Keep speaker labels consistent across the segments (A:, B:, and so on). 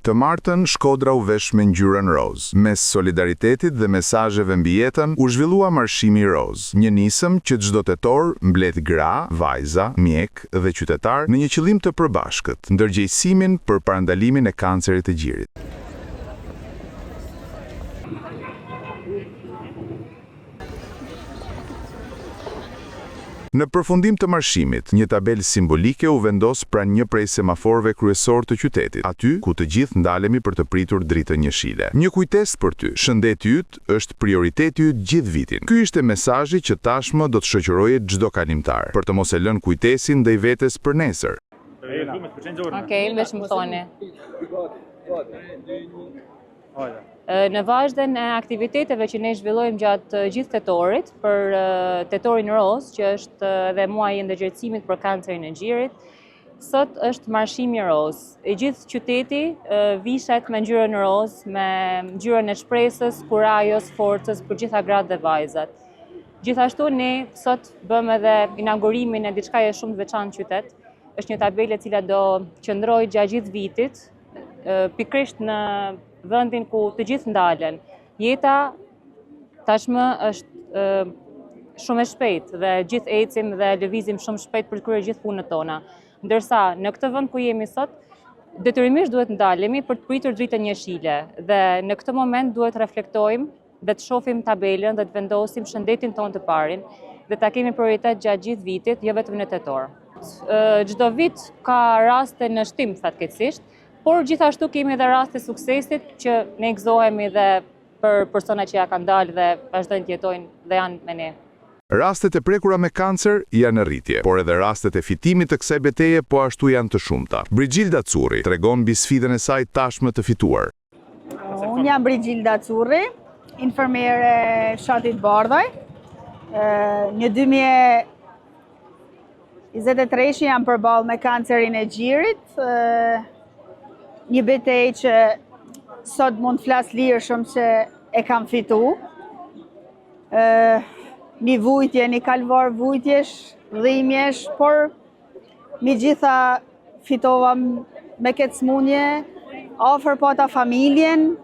A: Të martën, Shkodra u vesh me ngjyrën roz. Mes solidaritetit dhe mesazheve mbi jetën, u zhvillua marshimi roz, një nisëm që çdo tetor mbledh gra, vajza, mjek dhe qytetar në një qëllim të përbashkët, ndërgjegjësimin për parandalimin e kancerit të gjirit. Në përfundim të marshimit, një tabelë simbolike u vendos pranë një prej semaforëve kryesor të qytetit, aty ku të gjithë ndalemi për të pritur dritën jeshile. Një kujtesë për ty, shëndeti yt është prioriteti yt gjithë vitin. Ky ishte mesazhi që tashmë do të shoqërojë çdo kalimtar, për të mos e lënë kujtesin ndaj vetes për nesër.
B: Okej, veç më thoni. Në vazhden e aktiviteteve që ne zhvillojmë gjatë gjithë tetorit, për tetorin roz, që është dhe muaji i ndërgjegjësimit për kancerin e gjirit, sot është marshimi roz. E gjithë qyteti vishet me ngjyrën roz, me ngjyrën e shpresës, kurajos, forcës për gjitha gratë dhe vajzat. Gjithashtu ne sot bëm edhe inaugurimin e diçkaje shumë të veçantë në qytet. Është një tabelë e cila do qëndrojë gjatë gjithë vitit, pikërisht në vendin ku të gjithë ndalen. Jeta tashmë është shumë e shpejtë dhe gjithë ecim dhe lëvizim shumë shpejt për të kryer gjithë punët tona. Ndërsa në këtë vend ku jemi sot, detyrimisht duhet ndalemi për të pritur dritën jeshile dhe në këtë moment duhet reflektojmë dhe të shohim tabelën dhe të vendosim shëndetin tonë të parin dhe ta kemi prioritet gjatë gjithë vitit, jo vetëm në tetor. Çdo vit ka raste në shtim fatkeqësisht, por gjithashtu kemi edhe raste suksesit që ne gëzohemi dhe për persona që ja kanë dalë dhe vazhdojnë të jetojnë dhe janë me ne.
A: Rastet e prekura me kancer janë në rritje, por edhe rastet e fitimit të kësaj betejë po ashtu janë të shumta. Brigilda Curri tregon mbi sfidën e saj tashmë të fituar.
C: Unë jam Brigilda Curri, infermiere fshatit Bardhaj. Në 2023 jam përballë me kancerin e gjirit. Një betejë që sot mund të flas lirshëm se e kam fitu. Një vujtje, një kalvar vujtjesh, dhimbjesh, por mi gjitha fitova me këtë smundje, afër pata familjen,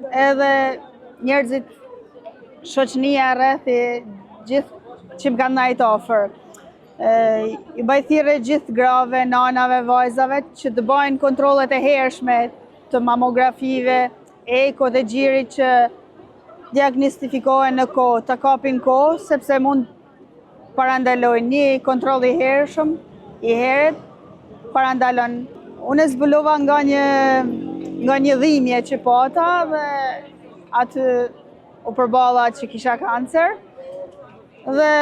C: edhe njerëzit, shoqënia rreth e gjithë që më kanë ndajt afër. I bëj thirrje gjithë grave, nanave, vajzave që të bëjnë kontrollet e hershme të mamografive, eko dhe gjirit që diagnostifikohen në kohë, të kapin kohë, sepse mund parandalojnë një kontroll i hershëm, i heret parandalon. Unë zbulova nga një dhimbje që pata dhe aty u përballa që kisha kancer dhe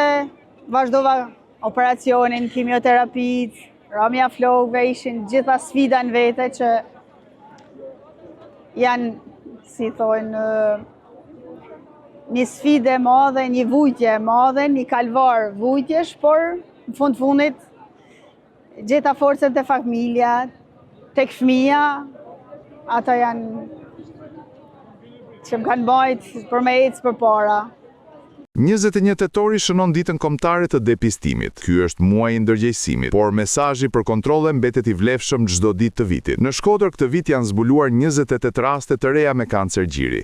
C: vazhdova operacionin, kimioterapit, ramja flokëve, ishin gjitha sfida në vete që janë, si thojnë, një sfide madhe, një vujtje madhe, një kalvar vujtjesh, por në fundit gjeta forcën të familja, tek fëmija, ata janë që më kanë bajt për me ecë për para.
A: 21 tetori shënon ditën kombëtare të depistimit. Ky është muaji i ndërgjegjësimit, por mesazhi për kontrolle mbetet i vlefshëm çdo ditë të vitit. Në Shkodër këtë vit janë zbuluar 28 raste të reja me kancer gjiri.